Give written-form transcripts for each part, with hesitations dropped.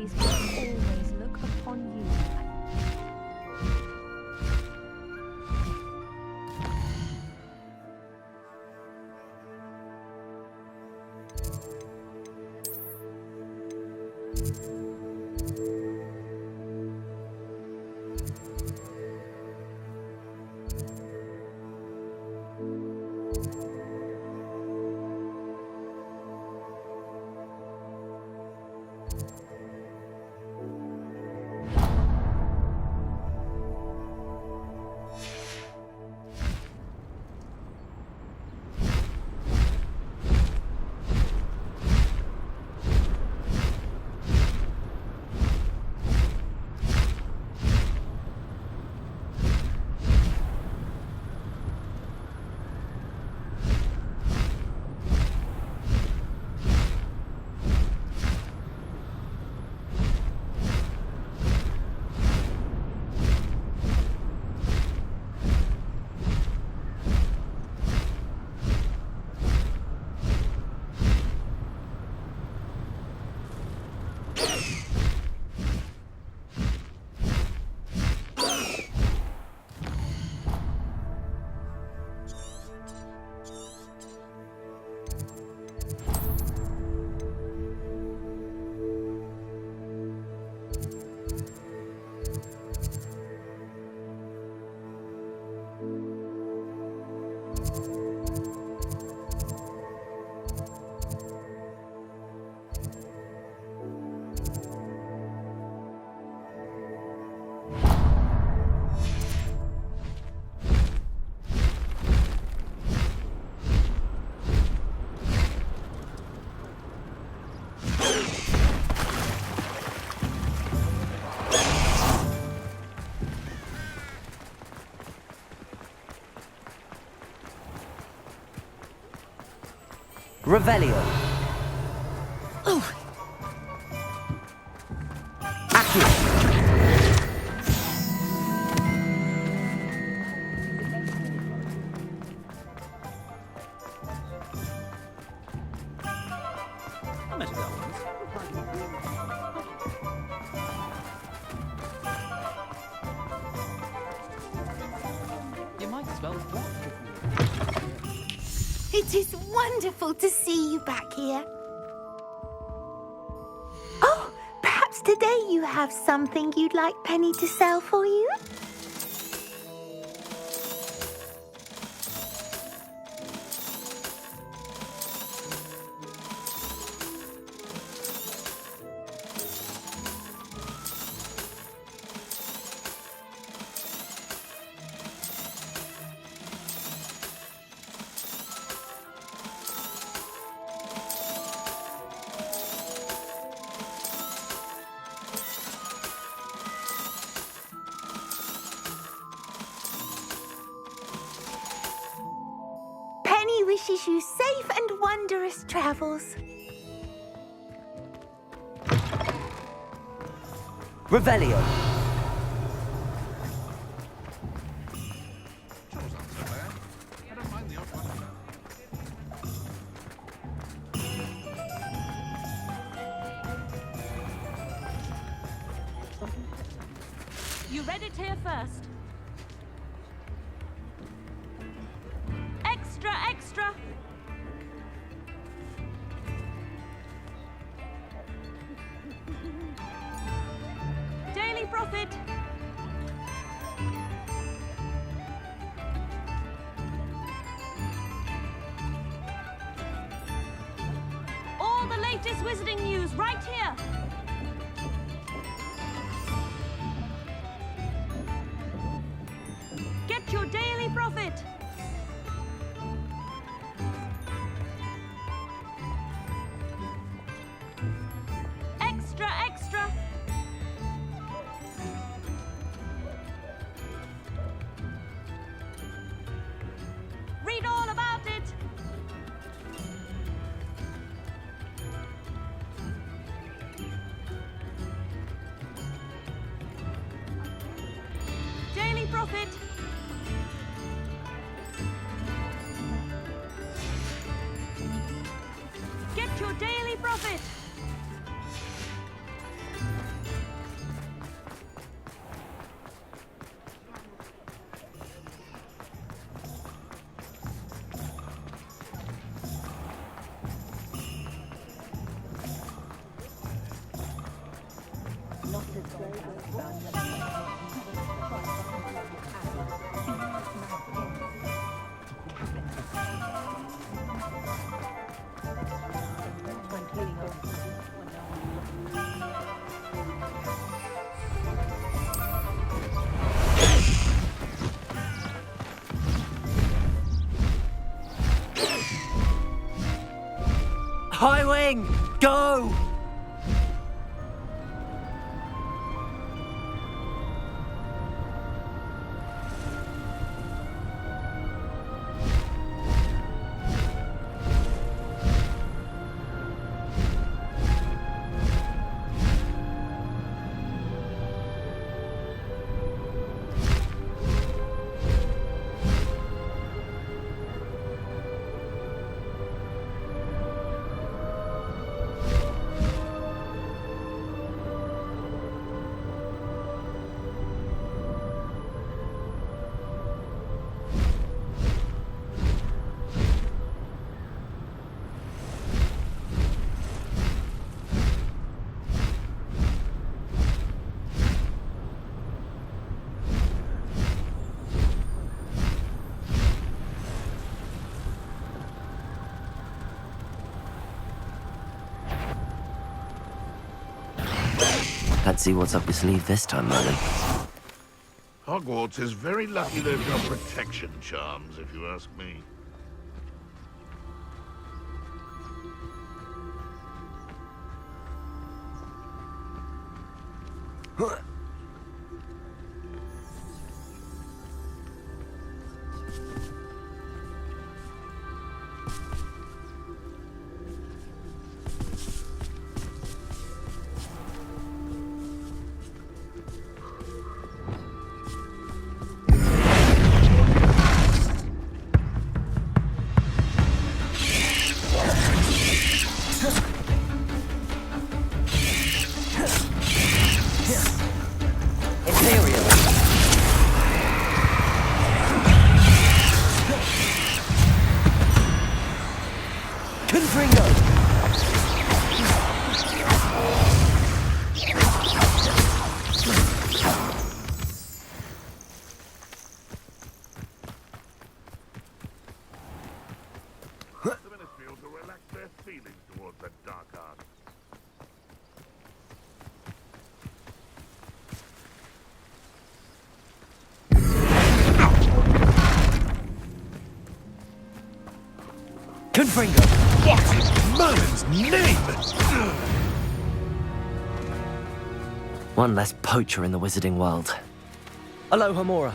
Please always look upon you. Revelio. Oh. Accio. You might as well walk. It is wonderful to see you back here. Oh, perhaps today you have something you'd like Penny to sell for you? Penny wishes you safe and wondrous travels. Revelio. You read it here first. Extra, extra! Daily profit! All the latest wizarding news right here! Get your daily profit! Extra, extra! Read all about it! Daily profit! Get your daily profit! moving! Go! Let's see what's up your sleeve this time, Merlin. Hogwarts is very lucky they've got protection charms, if you ask me. Confringo! What is Merlin's name? One less poacher in the wizarding world. Aloha Mora.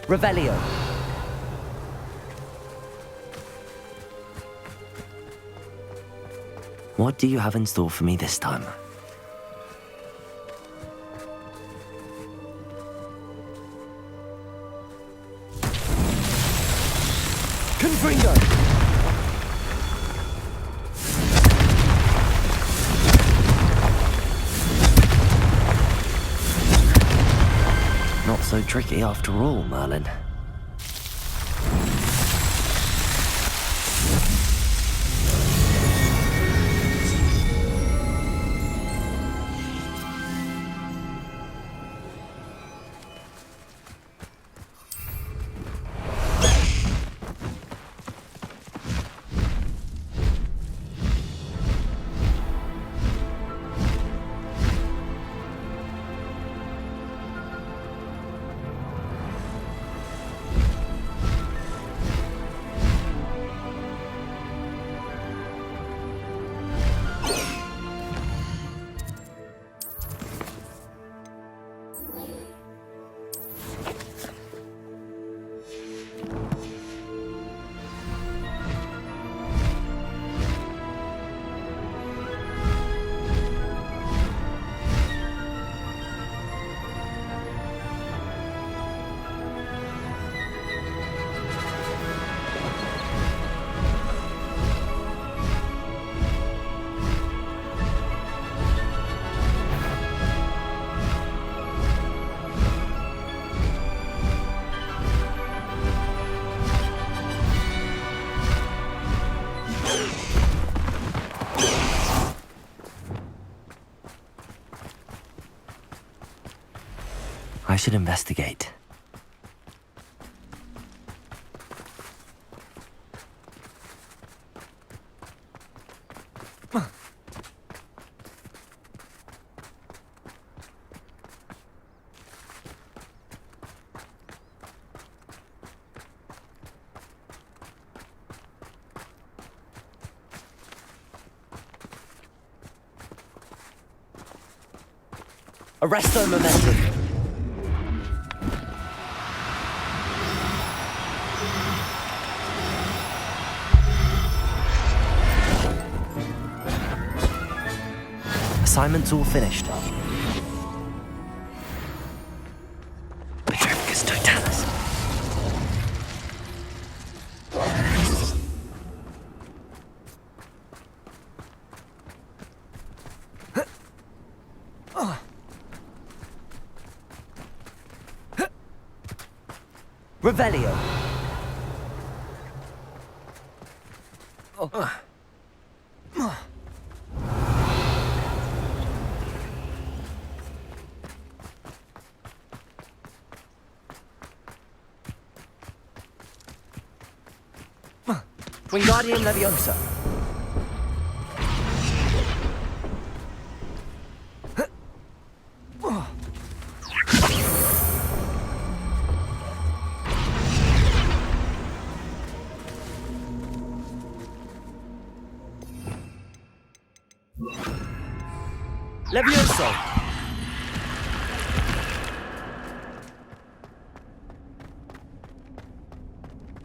Revelio. What do you have in store for me this time? Confringo! Not so tricky after all, Merlin. I should investigate. Arresto momentum. Assignment's all finished. Petrificus totalis. Revelio. Wingardium Leviosa. Levioso.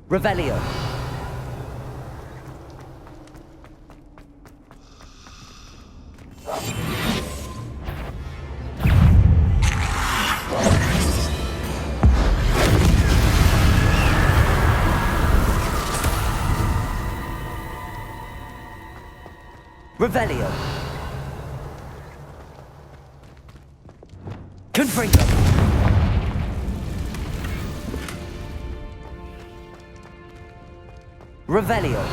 Revelio. Revelio. Confringo. Revelio.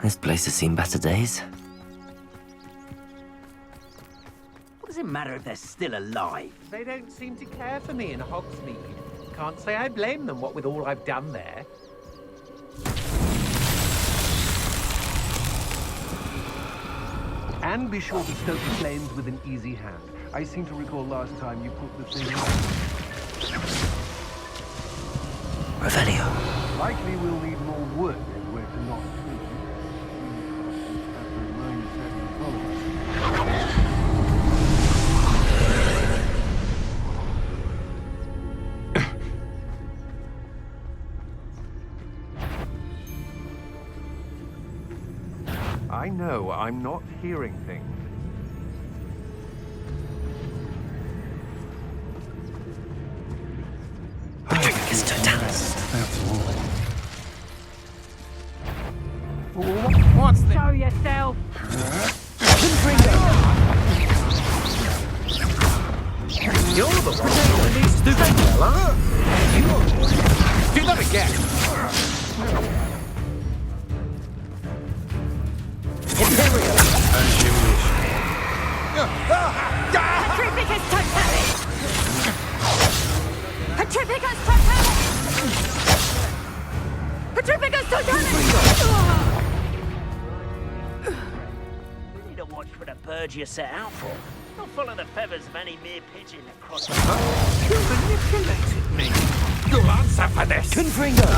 This place has seen better days. What does it matter if they're still alive? They don't seem to care for me in Hogsmeade. Can't say I blame them, what with all I've done there. And be sure to stoke the flames with an easy hand. I seem to recall last time you put the thing on. Revelio. Likely we'll need more wood if we're to not sleep. I know, I'm not hearing things. Petrificus totalis. What's this? Show yourself! You're the one doing these stupid fella. Do that again. Imperial. As you wish. Petrificus totalis! Petrificus totalis! Petrificus totalis! You need to watch for the birds you set out for. Don't follow the feathers of any mere pigeon across the You manipulated me. You'll answer for this. Confringo.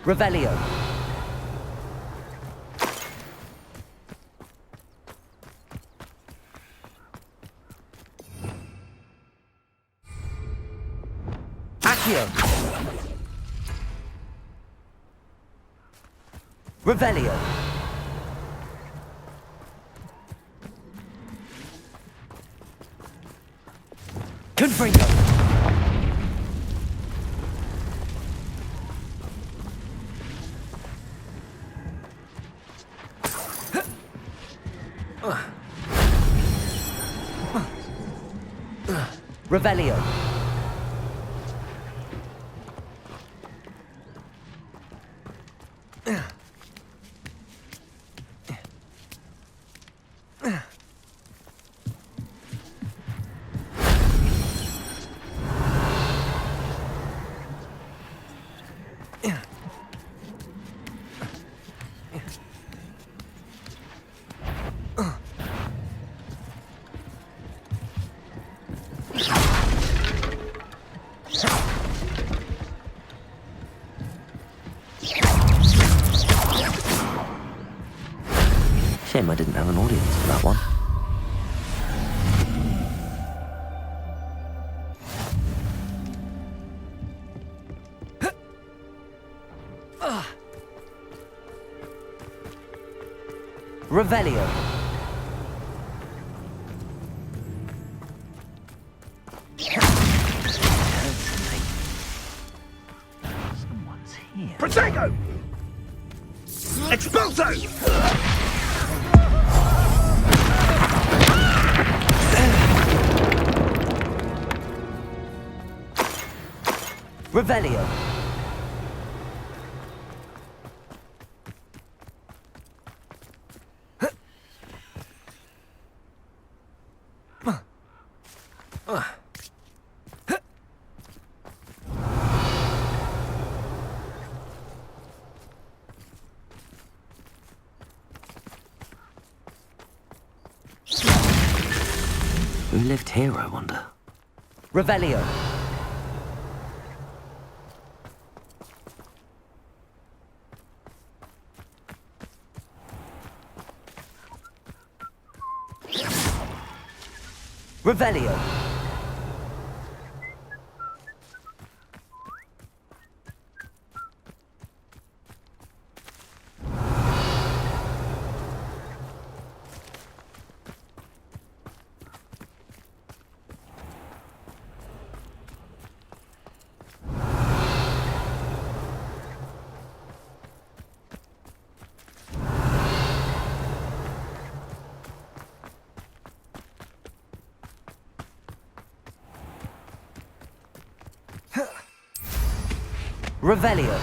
Revelio. Accio. Revelio. Confringo. Revelio. Shame I didn't have an audience for that one. Revelio. Someone's here. Protego! Expulso! Revelio. Who lived here, I wonder? Revelio. Revelio. Revelio.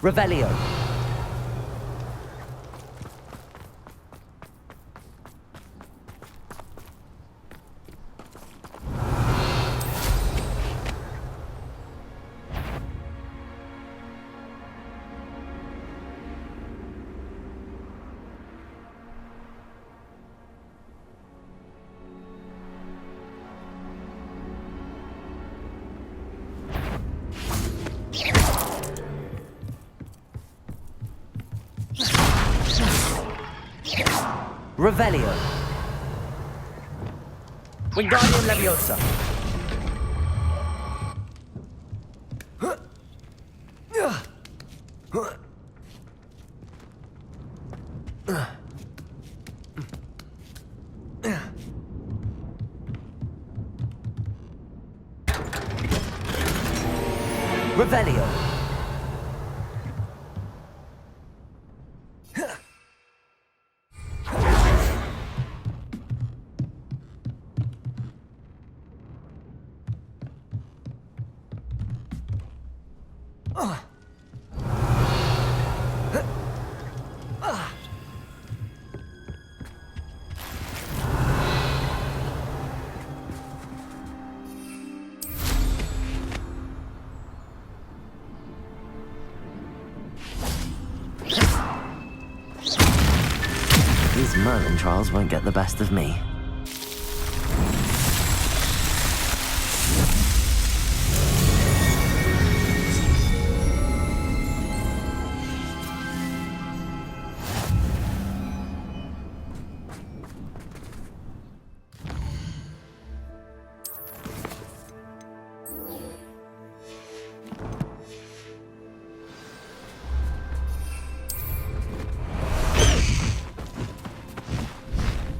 Revelio. Revelio. Wingardium Leviosa. Revelio. These Merlin trials won't get the best of me.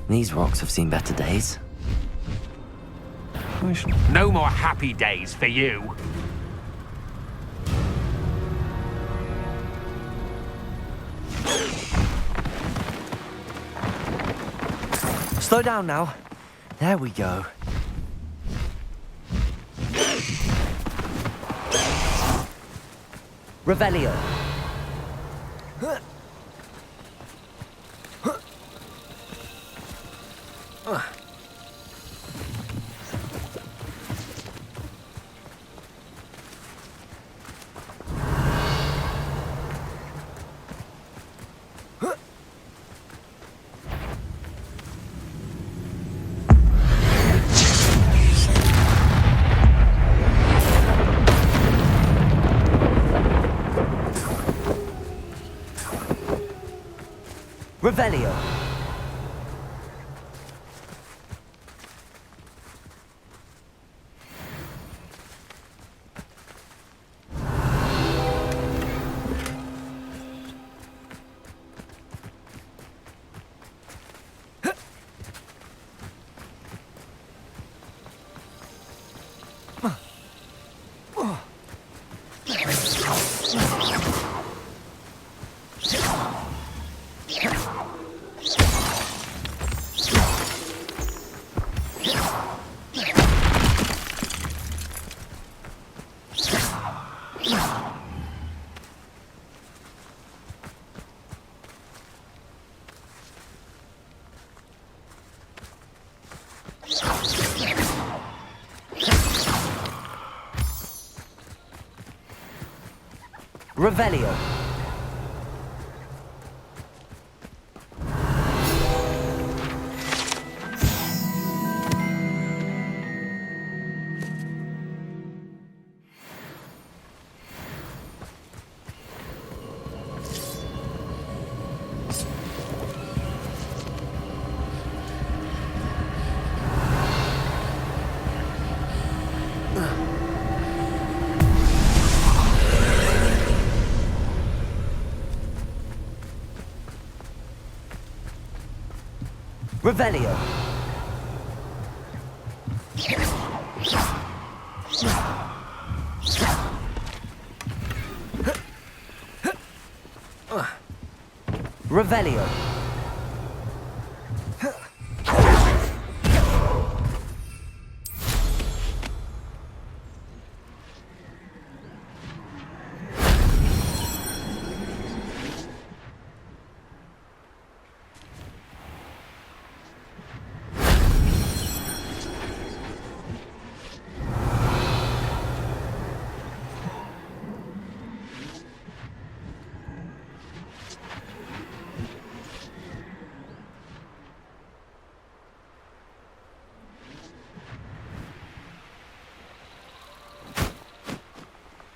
These rocks have seen better days. No more happy days for you. Slow down now. There we go. Revelio. Revelio. Revelio. Revelio. Revelio.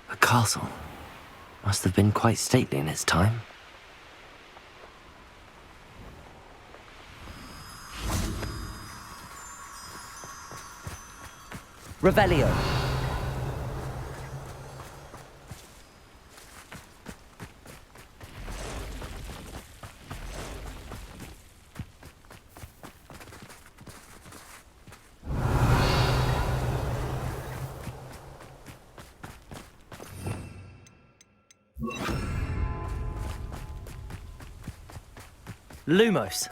The castle must have been quite stately in its time. Revelio. Lumos.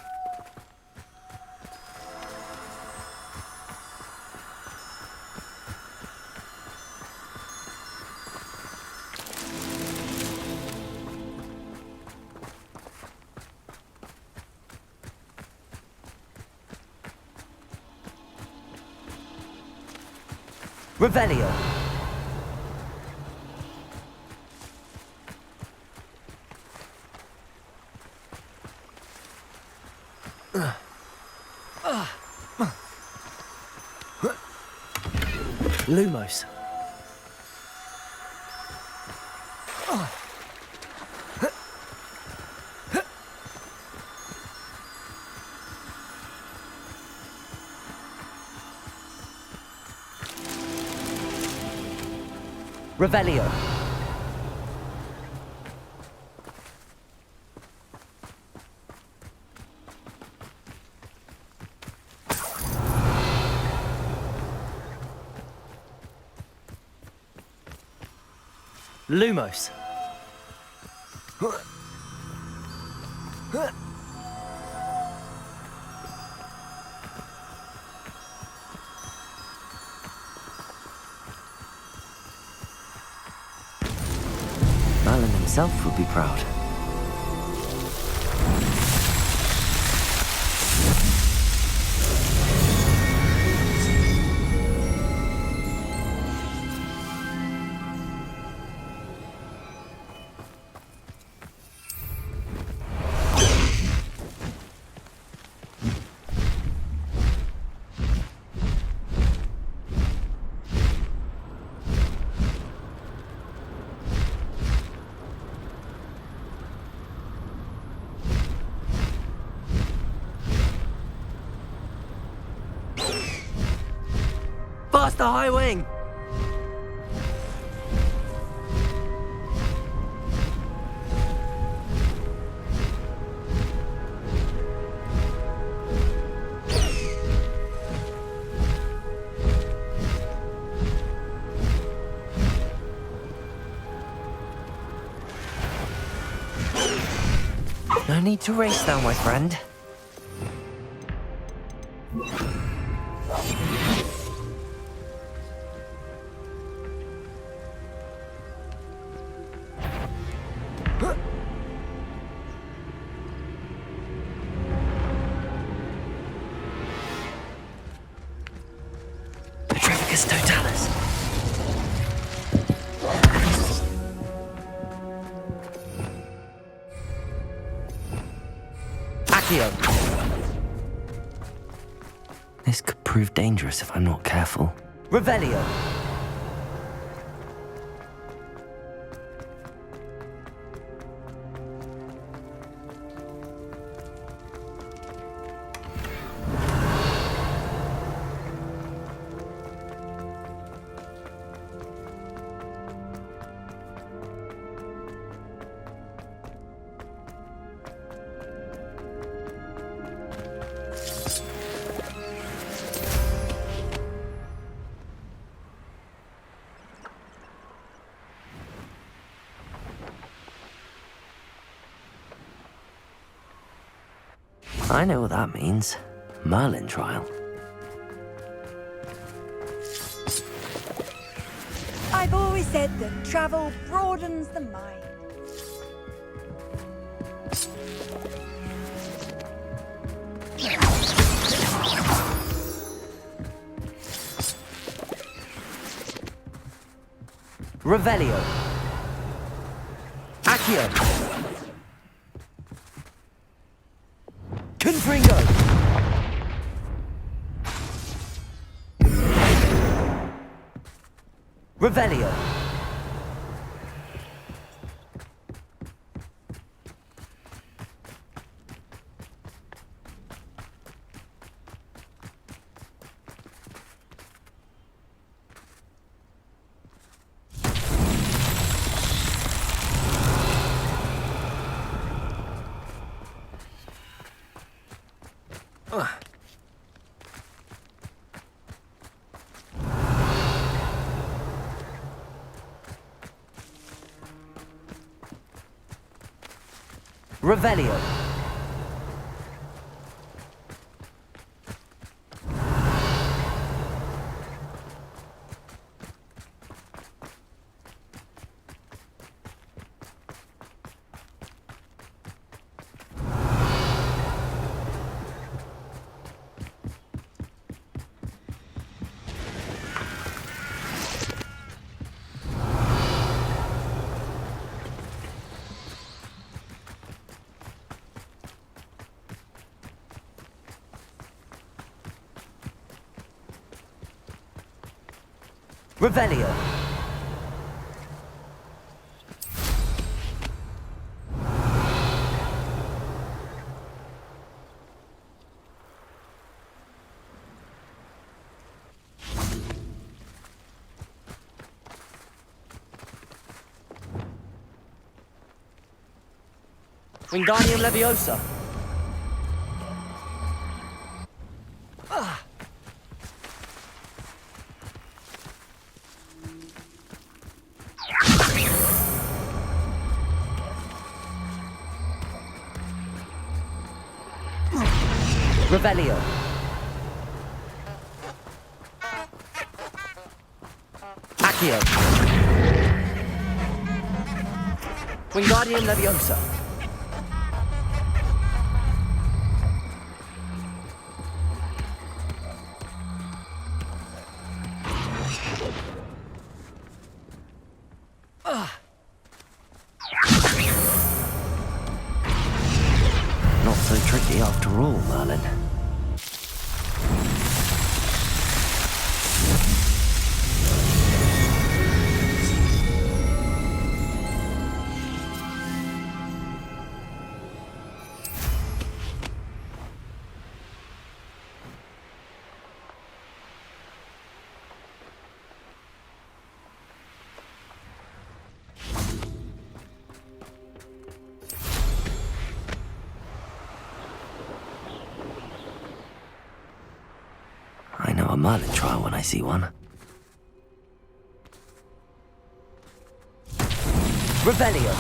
Revelio. Lumos. Revelio. Lumos. Merlin himself would be proud. Past the high wing! No need to race now, my friend. Petrificus Totalis. Accio. This could prove dangerous if I'm not careful. Revelio. I know what that means. Merlin trial. I've always said that travel broadens the mind. Revelio. Accio. Confringo. Revelio. Revelio. Revelio. Wingardium Leviosa. Revelio. Accio. Wingardium Leviosa. Not so tricky after all, Merlin. I know a Merlin trial when I see one. Revelio.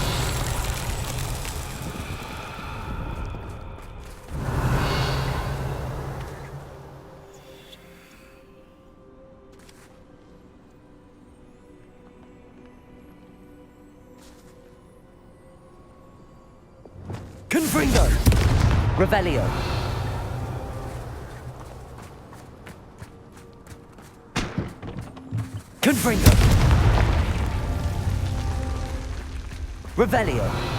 Confringo. Revelio. Confringo. Revelio.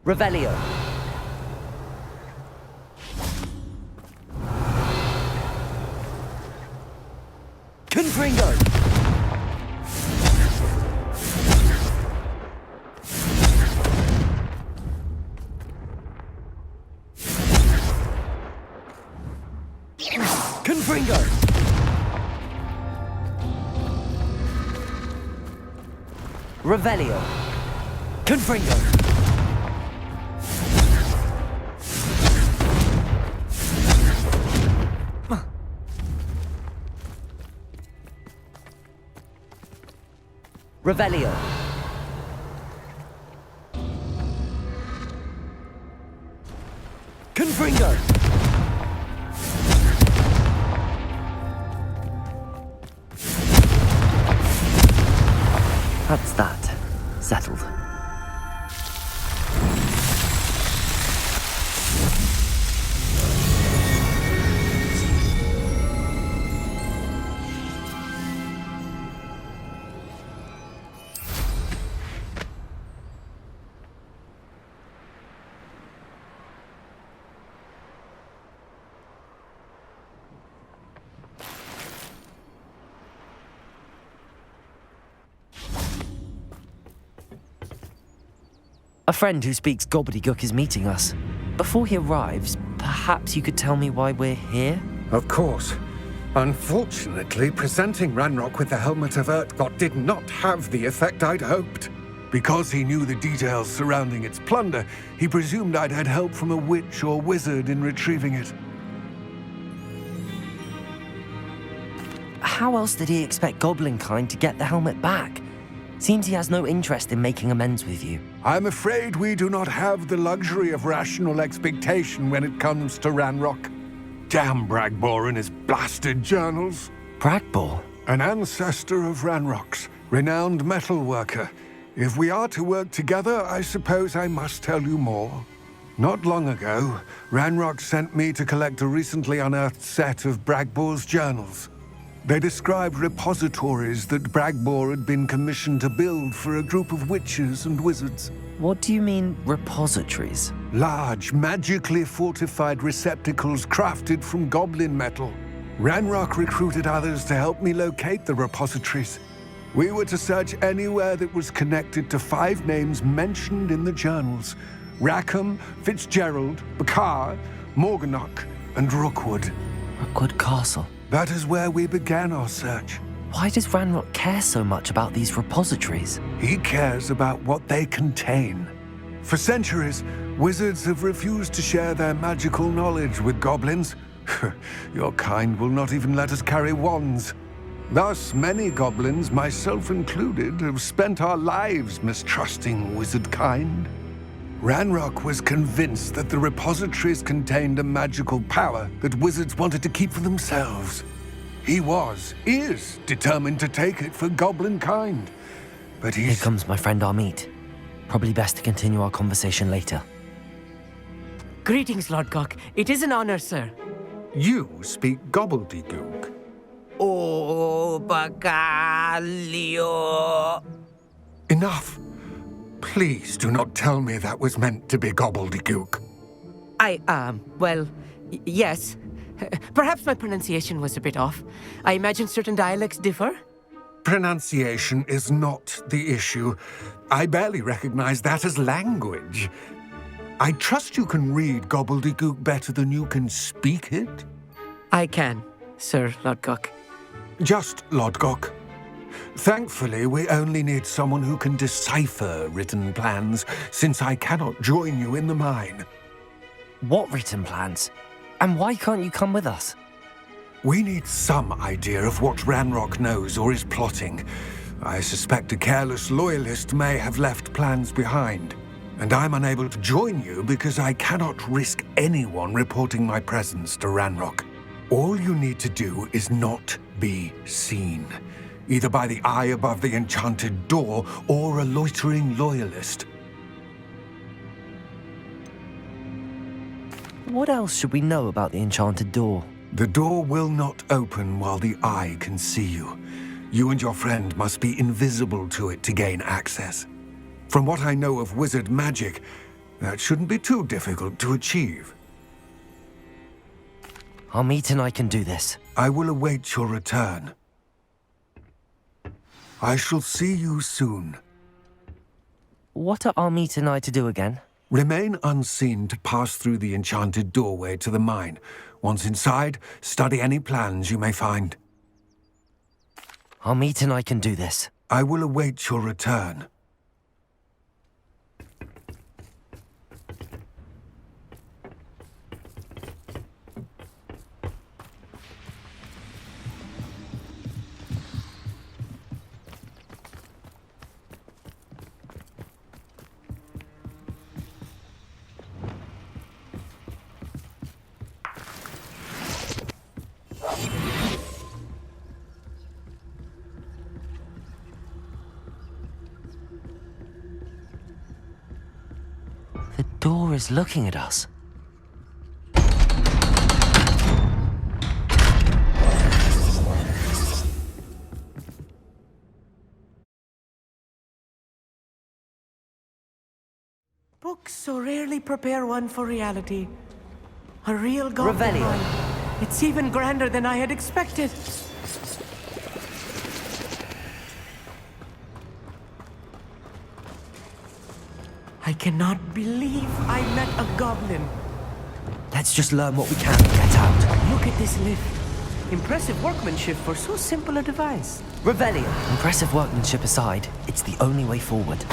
Revelio. Confringo. Confringo. Revelio. Confringo. Revelio. Confringo. That's that. Settled. A friend who speaks gobbledygook is meeting us. Before he arrives, perhaps you could tell me why we're here? Of course. Unfortunately, presenting Ranrock with the Helmet of Urtkot did not have the effect I'd hoped. Because he knew the details surrounding its plunder, he presumed I'd had help from a witch or wizard in retrieving it. How else did he expect Goblin kind to get the helmet back? Seems he has no interest in making amends with you. I'm afraid we do not have the luxury of rational expectation when it comes to Ranrock. Damn Bragbor and his blasted journals. Bragbor? An ancestor of Ranrock's, renowned metalworker. If we are to work together, I suppose I must tell you more. Not long ago, Ranrock sent me to collect a recently unearthed set of Bragbor's journals. They described repositories that Bragbor had been commissioned to build for a group of witches and wizards. What do you mean, repositories? Large, magically fortified receptacles crafted from goblin metal. Ranrock recruited others to help me locate the repositories. We were to search anywhere that was connected to 5 names mentioned in the journals: Rackham, Fitzgerald, Bakar, Morganach, and Rookwood. Rookwood Castle. That is where we began our search. Why does Ranrock care so much about these repositories? He cares about what they contain. For centuries, wizards have refused to share their magical knowledge with goblins. Your kind will not even let us carry wands. Thus, many goblins, myself included, have spent our lives mistrusting wizard kind. Ranrock was convinced that the repositories contained a magical power that wizards wanted to keep for themselves. He is determined to take it for goblin kind. But Here comes my friend Amit. Probably best to continue our conversation later. Greetings, Lord Cock. It is an honor, sir. You speak gobbledygook. Oh, Bagalio. Enough. Please do not tell me that was meant to be gobbledygook. Yes. Perhaps my pronunciation was a bit off. I imagine certain dialects differ? Pronunciation is not the issue. I barely recognize that as language. I trust you can read gobbledygook better than you can speak it? I can, Sir Lodgok. Just Lodgok. Thankfully, we only need someone who can decipher written plans, since I cannot join you in the mine. What written plans? And why can't you come with us? We need some idea of what Ranrock knows or is plotting. I suspect a careless loyalist may have left plans behind. And I'm unable to join you because I cannot risk anyone reporting my presence to Ranrock. All you need to do is not be seen, either by the eye above the enchanted door or a loitering loyalist. What else should we know about the enchanted door? The door will not open while the eye can see you. You and your friend must be invisible to it to gain access. From what I know of wizard magic, that shouldn't be too difficult to achieve. Amit and I can do this. I will await your return. I shall see you soon. What are Amit and I to do again? Remain unseen to pass through the enchanted doorway to the mine. Once inside, study any plans you may find. Amit and I can do this. I will await your return. The door is looking at us. Books so rarely prepare one for reality. A real goblin. Revelio. It's even grander than I had expected. I cannot believe I met a goblin. Let's just learn what we can and get out. Look at this lift. Impressive workmanship for so simple a device. Revelio. Impressive workmanship aside, it's the only way forward.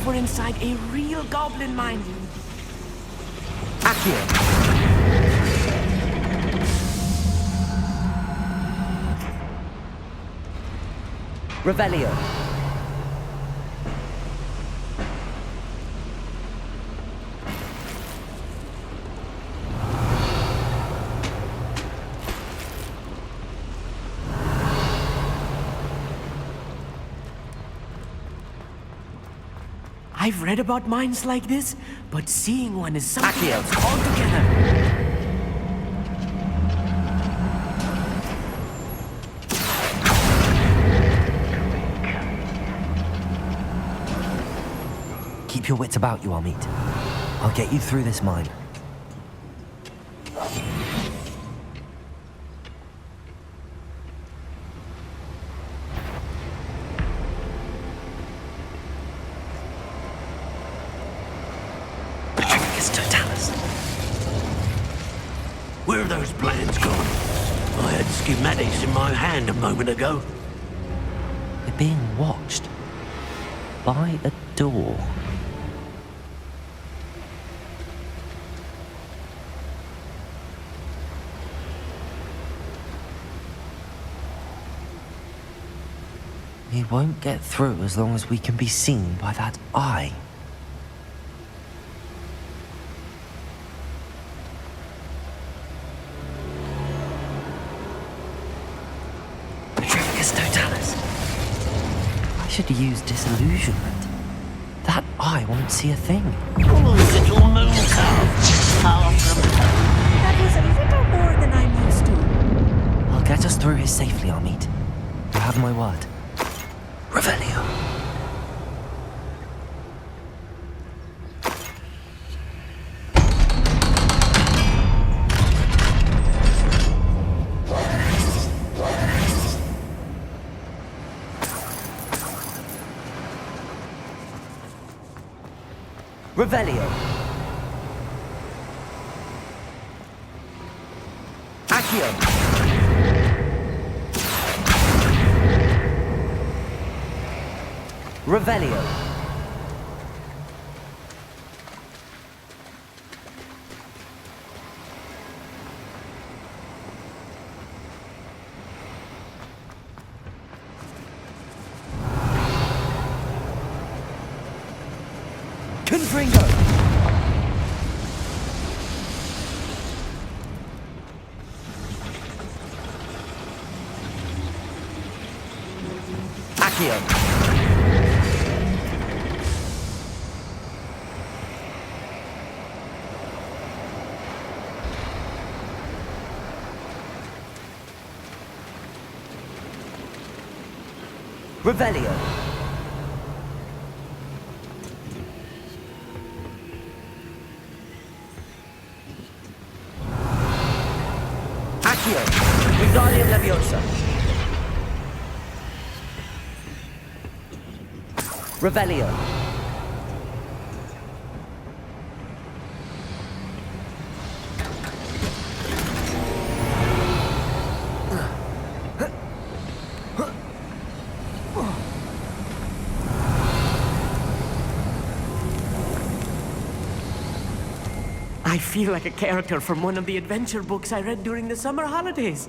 we're inside a real goblin mine. Accio. Revelio. I've read about mines like this, but seeing one is something Accio. else altogether. Keep your wits about you, Hogsmeade. I'll get you through this mine. Where are those plans gone? I had schematics in my hand a moment ago. They're being watched by a door. We won't get through as long as we can be seen by that eye. I should use disillusionment. That eye won't see a thing. Oh, little moon calf. Far from home. That was a little more than I'm used to. I'll get us through here safely, Hogsmeade. You have my word. Revelio. Revelio. Accio. Revelio. Confringo. Accio. Revelio. Accio. Wingardium Leviosa. Revelio. I feel like a character from one of the adventure books I read during the summer holidays.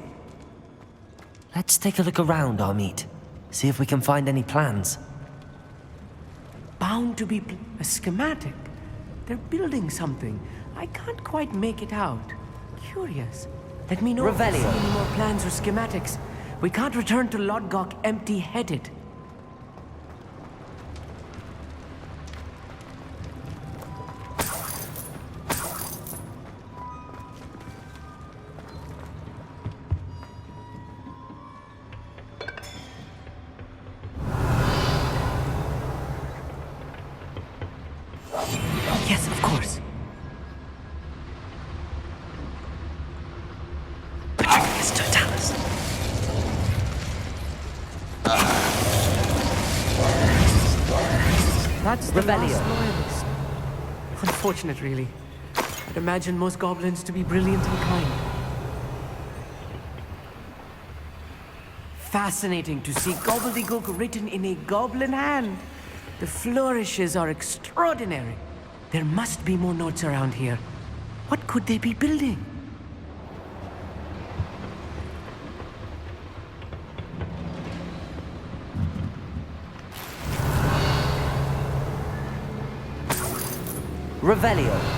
Let's take a look around, Hogsmeade. See if we can find any plans. Bound to be a schematic. They're building something. I can't quite make it out. Curious. Let me know if you see Revelio. any more plans or schematics. We can't return to Lodgok empty-headed. Yes, of course. Patricius Totalis. That's the Revelio. last loyalist. Unfortunate, really. I'd imagine most goblins to be brilliant and kind. Fascinating to see gobbledygook written in a goblin hand. The flourishes are extraordinary. There must be more notes around here. What could they be building? Revelio.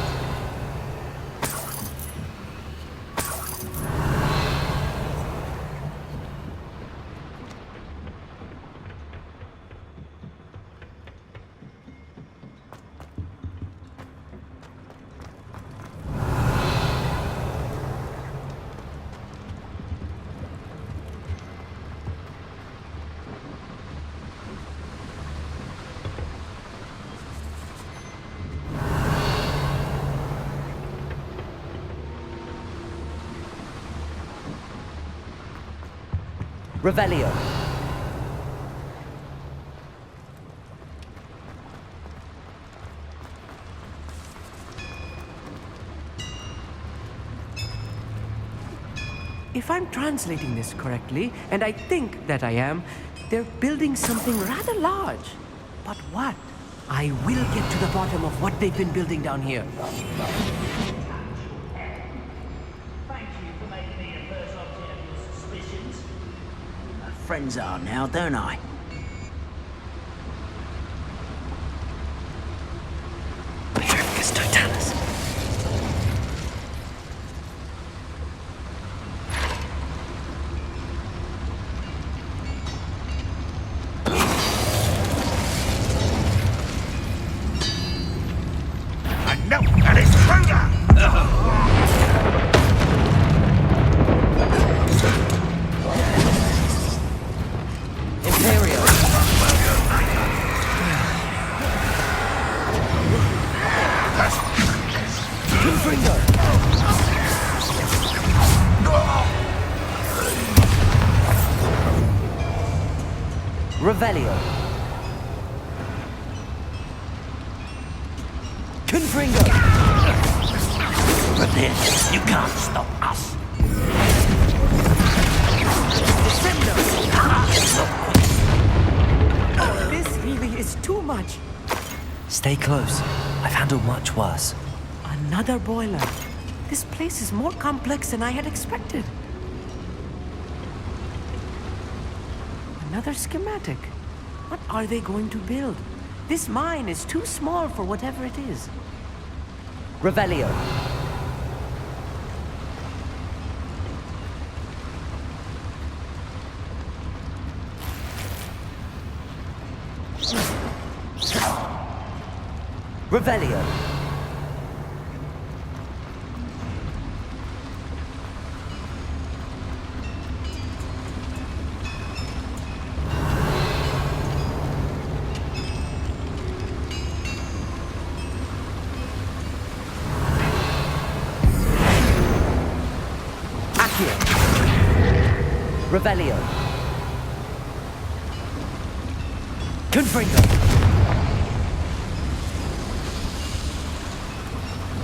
Revelio. If I'm translating this correctly, and I think that I am, they're building something rather large. But what? I will get to the bottom of what they've been building down here. Friends are now, don't I? Petrificus totalis. And no, an intruder! Imperial. Confringo. Revelio. Confringo. But this, you can't stop us. This really is too much. Stay close. I've handled much worse. Another boiler. This place is more complex than I had expected. Another schematic. What are they going to build? This mine is too small for whatever it is. Revelio. Revelio. Accio. Revelio. Confringo.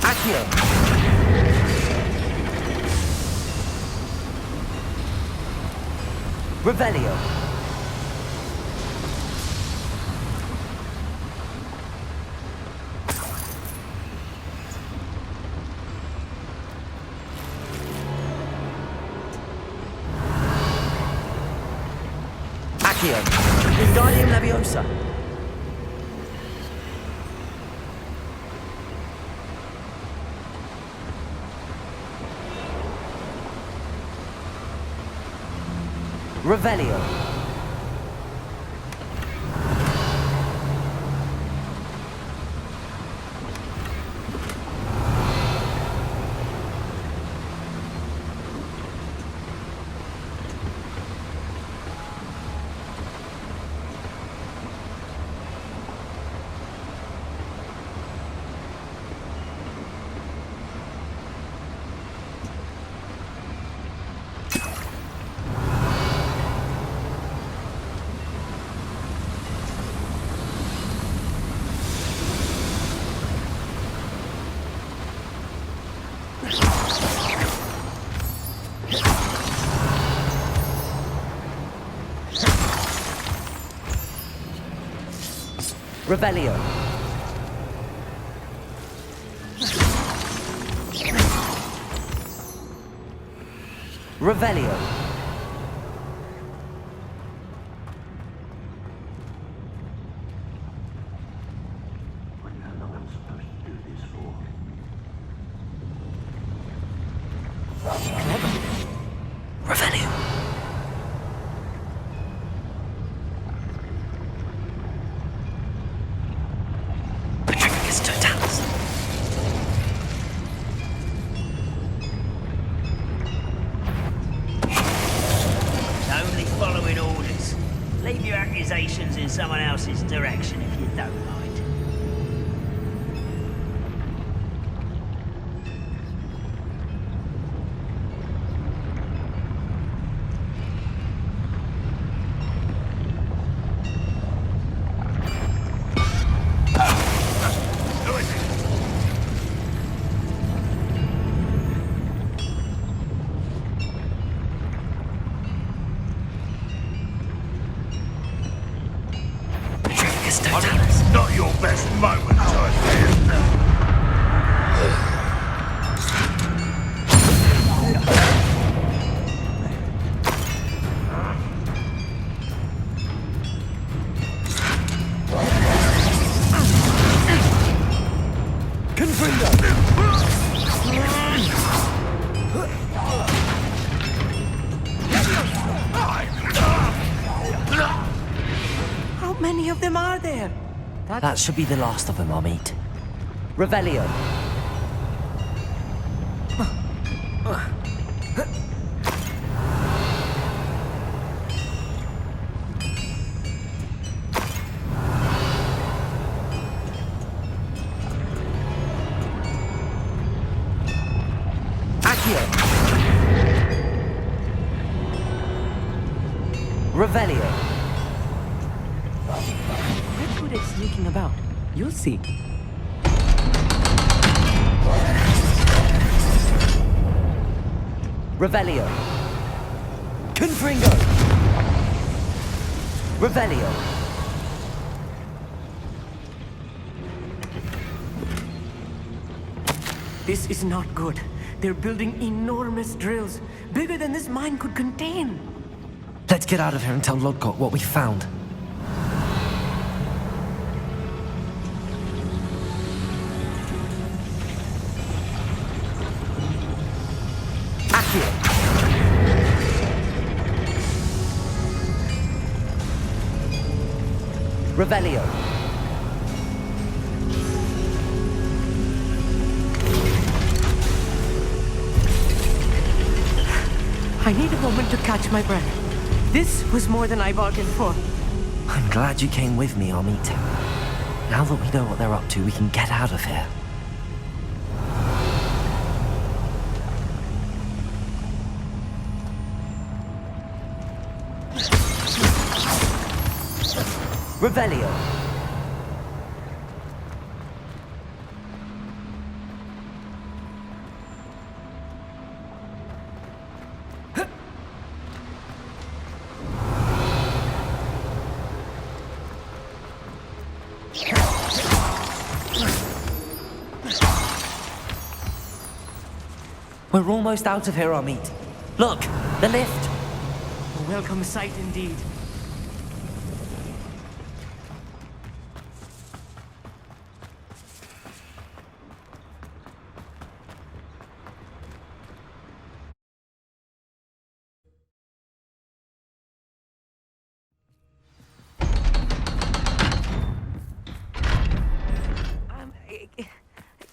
Accio. Revelio. Accio. Wingardium Leviosa. Revelio. Revelio. Revelio. Revelio. Petrificus totalis. Only following orders. Leave your accusations in someone else's direction if you don't mind. Not your best moment, I fear. How many of them are there? That should be the last of them, Hogsmeade. Revelio. Accio. Revelio. Where could it sneaking about? You'll see. Revelio. Confringo. Revelio. This is not good. They're building enormous drills, bigger than this mine could contain. Let's get out of here and tell Lodgok what we found. Accio. Revelio. I need a moment to catch my breath. This was more than I bargained for. I'm glad you came with me, Hogsmeade. Now that we know what they're up to, we can get out of here. Revelio. We're almost out of here, Hogsmeade. Look, the lift. A welcome sight indeed.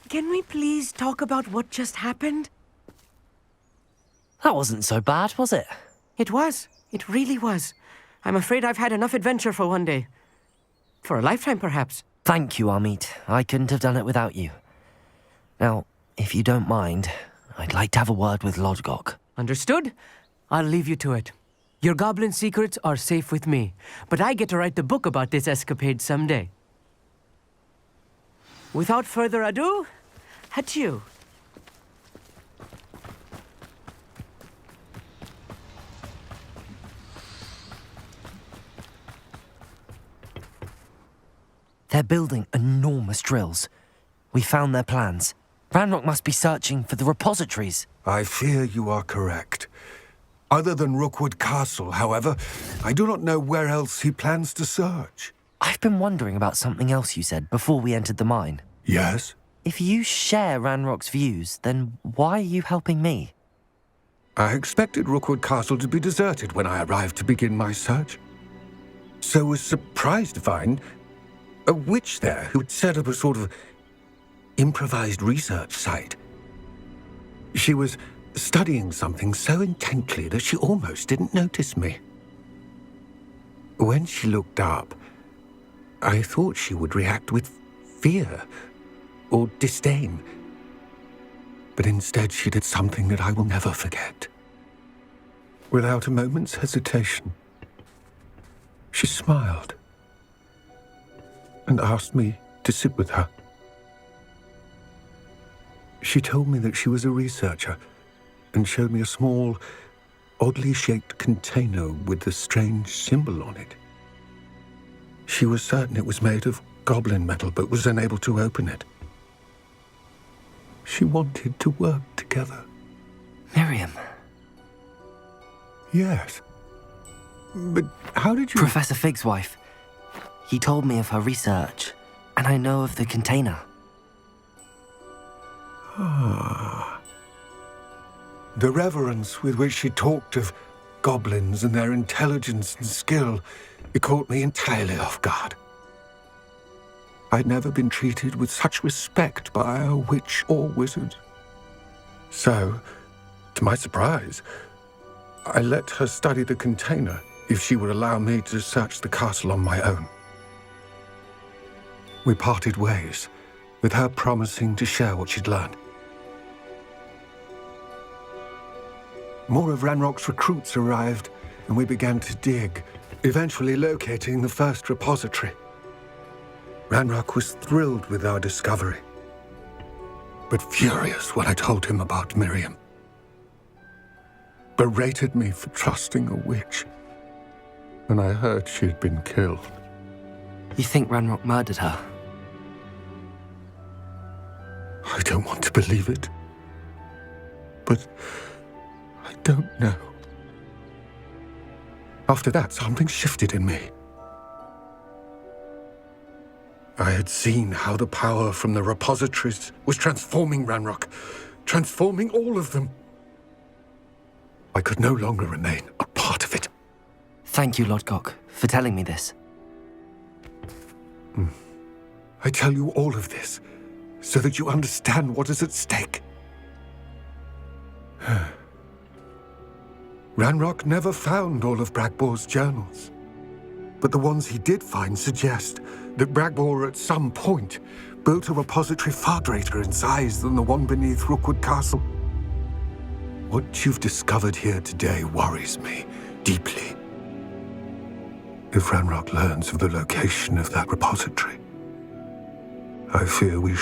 Can we please talk about what just happened? That wasn't so bad, was it? It was. It really was. I'm afraid I've had enough adventure for one day. For a lifetime, perhaps. Thank you, Hogsmeade. I couldn't have done it without you. Now, if you don't mind, I'd like to have a word with Lodgok. Understood? I'll leave you to it. Your goblin secrets are safe with me, but I get to write the book about this escapade someday. Without further ado, adieu. They're building enormous drills. We found their plans. Ranrock must be searching for the repositories. I fear you are correct. Other than Rookwood Castle, however, I do not know where else he plans to search. I've been wondering about something else you said before we entered the mine. Yes? If you share Ranrock's views, then why are you helping me? I expected Rookwood Castle to be deserted when I arrived to begin my search. So was surprised to find a witch there who had set up a sort of improvised research site. She was studying something so intently that she almost didn't notice me. When she looked up, I thought she would react with fear or disdain. But instead she did something that I will never forget. Without a moment's hesitation, she smiled and asked me to sit with her. She told me that she was a researcher and showed me a small, oddly shaped container with a strange symbol on it. She was certain it was made of goblin metal, but was unable to open it. She wanted to work together. Miriam. Yes. But how did you... Professor Fig's wife. He told me of her research, and I know of the container. Ah. The reverence with which she talked of goblins and their intelligence and skill, it caught me entirely off guard. I'd never been treated with such respect by a witch or wizard. So, to my surprise, I let her study the container if she would allow me to search the castle on my own. We parted ways, with her promising to share what she'd learned. More of Ranrock's recruits arrived, and we began to dig, eventually locating the first repository. Ranrock was thrilled with our discovery, but furious when I told him about Miriam. Berated me for trusting a witch, and I heard she had been killed. You think Ranrock murdered her? I don't want to believe it, but I don't know. After that, something shifted in me. I had seen how the power from the repositories was transforming Ranrock, transforming all of them. I could no longer remain a part of it. Thank you, Lodgok, for telling me this. I tell you all of this so that you understand what is at stake. Ranrock never found all of Bragbor's journals, but the ones he did find suggest that Bragbor at some point built a repository far greater in size than the one beneath Rookwood Castle. What you've discovered here today worries me deeply. If Ranrock learns of the location of that repository, I fear we